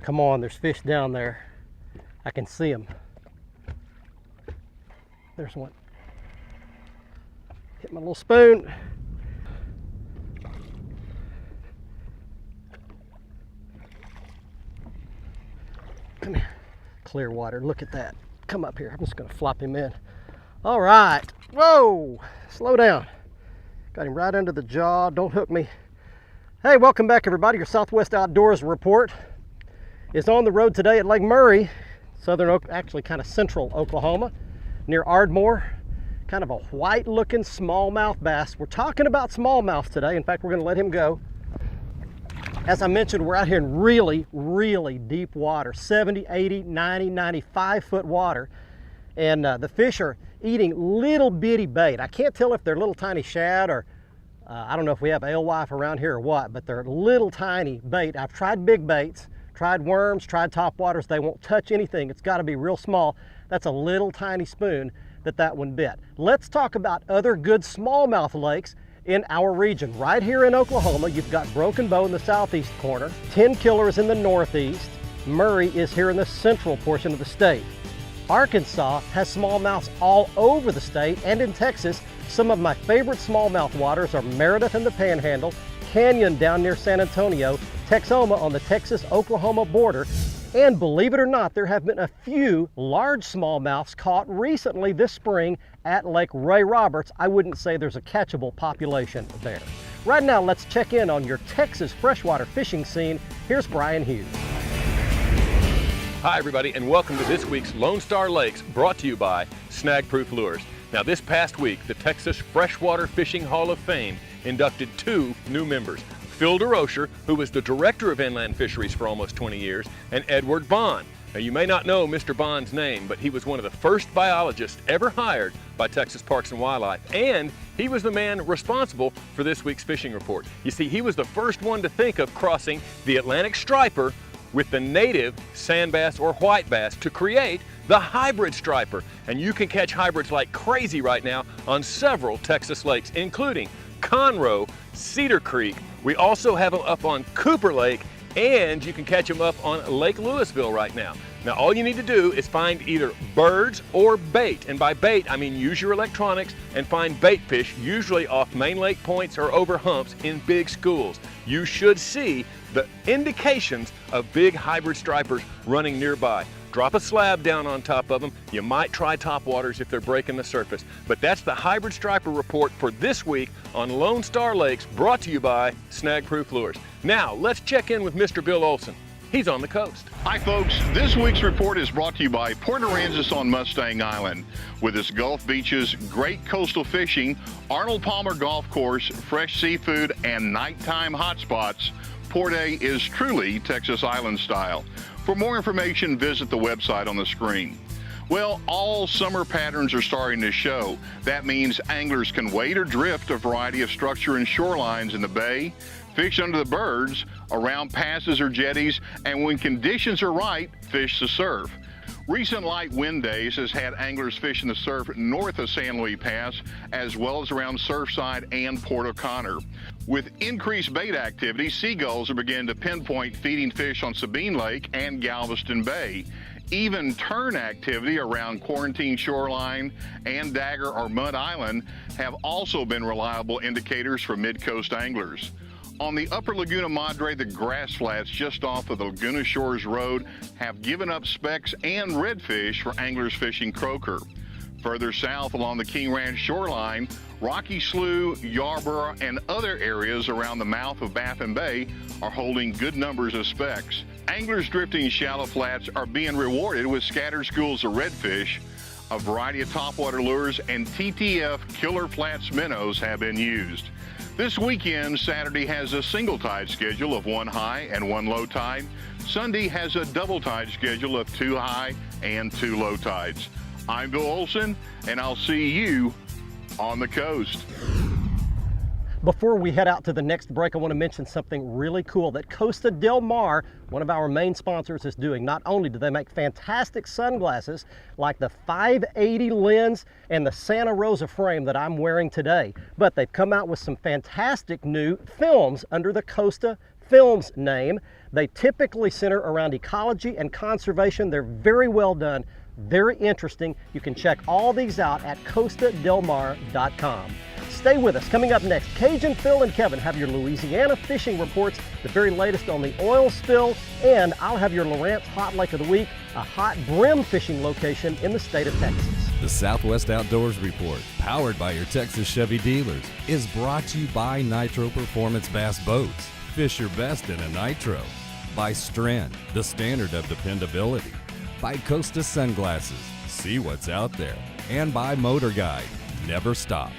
Come on, there's fish down there. I can see them. There's one. Hit my little spoon. Come here. Clear water, look at that. Come up here, I'm just gonna flop him in. All right, whoa, slow down. Got him right under the jaw, don't hook me. Hey, welcome back everybody. Your Southwest Outdoors report is on the road today at Lake Murray, actually kind of central Oklahoma, near Ardmore. Kind of a white looking smallmouth bass. We're talking about smallmouth today. In fact, we're gonna let him go. As I mentioned, we're out here in really, really deep water, 70, 80, 90, 95 foot water. And the fish are eating little bitty bait. I can't tell if they're little tiny shad or I don't know if we have alewife around here or what, but they're little tiny bait. I've tried big baits, tried worms, tried topwaters. They won't touch anything. It's gotta be real small. That's a little tiny spoon that one bit. Let's talk about other good smallmouth lakes in our region. Right here in Oklahoma, you've got Broken Bow in the southeast corner, 10 Killers in the northeast, Murray is here in the central portion of the state. Arkansas has smallmouths all over the state, and in Texas, some of my favorite smallmouth waters are Meredith in the Panhandle, Canyon down near San Antonio, Texoma on the Texas-Oklahoma border, and believe it or not, there have been a few large smallmouths caught recently this spring at Lake Ray Roberts. I wouldn't say there's a catchable population there. Right now, let's check in on your Texas freshwater fishing scene. Here's Brian Hughes. Hi everybody, and welcome to this week's Lone Star Lakes, brought to you by Snag Proof Lures. Now this past week, the Texas Freshwater Fishing Hall of Fame inducted 2 new members. Phil DeRocher, who was the director of inland fisheries for almost 20 years, and Edward Bond. Now you may not know Mr. Bond's name, but he was one of the first biologists ever hired by Texas Parks and Wildlife, and he was the man responsible for this week's fishing report. You see, he was the first one to think of crossing the Atlantic striper with the native sand bass or white bass to create the hybrid striper. And you can catch hybrids like crazy right now on several Texas lakes, including Conroe, Cedar Creek. We also have them up on Cooper Lake, and you can catch them up on Lake Louisville right now. Now all you need to do is find either birds or bait, and by bait I mean use your electronics and find bait fish, usually off main lake points or over humps in big schools. You should see the indications of big hybrid stripers running nearby. Drop a slab down on top of them. You might try topwaters if they're breaking the surface. But that's the hybrid striper report for this week on Lone Star Lakes, brought to you by Snag Proof Lures. Now, let's check in with Mr. Bill Olson. He's on the coast. Hi folks, this week's report is brought to you by Port Aransas on Mustang Island. With its Gulf beaches, great coastal fishing, Arnold Palmer Golf Course, fresh seafood, and nighttime hotspots, Port A is truly Texas Island style. For more information, visit the website on the screen. Well, all summer patterns are starting to show. That means anglers can wade or drift a variety of structure and shorelines in the bay, fish under the birds, around passes or jetties, and when conditions are right, fish the surf. Recent light wind days has had anglers fishing the surf north of San Luis Pass, as well as around Surfside and Port O'Connor. With increased bait activity, seagulls are beginning to pinpoint feeding fish on Sabine Lake and Galveston Bay. Even tern activity around Quarantine Shoreline and Dagger or Mud Island have also been reliable indicators for mid-coast anglers. On the upper Laguna Madre, the grass flats just off of the Laguna Shores Road have given up specks and redfish for anglers fishing croaker. Further south along the King Ranch shoreline, Rocky Slough, Yarborough, and other areas around the mouth of Baffin Bay are holding good numbers of specks. Anglers drifting shallow flats are being rewarded with scattered schools of redfish. A variety of topwater lures and TTF killer flats minnows have been used. This weekend, Saturday has a single tide schedule of 1 high and 1 low tide. Sunday has a double tide schedule of 2 high and 2 low tides. I'm Bill Olson, and I'll see you on the coast. Before we head out to the next break, I want to mention something really cool that Costa Del Mar, one of our main sponsors, is doing. Not only do they make fantastic sunglasses like the 580 lens and the Santa Rosa frame that I'm wearing today, but they've come out with some fantastic new films under the Costa Films name. They typically center around ecology and conservation. They're very well done, very interesting. You can check all these out at costadelmar.com. Stay with us. Coming up next, Cajun Phil and Kevin have your Louisiana fishing reports, the very latest on the oil spill, and I'll have your Lawrence Hot Lake of the Week, a hot brim fishing location in the state of Texas. The Southwest Outdoors Report, powered by your Texas Chevy dealers, is brought to you by Nitro Performance Bass Boats. Fish your best in a Nitro. By Stren, the standard of dependability. By Costa Sunglasses, see what's out there. And by Motor Guide, never stop.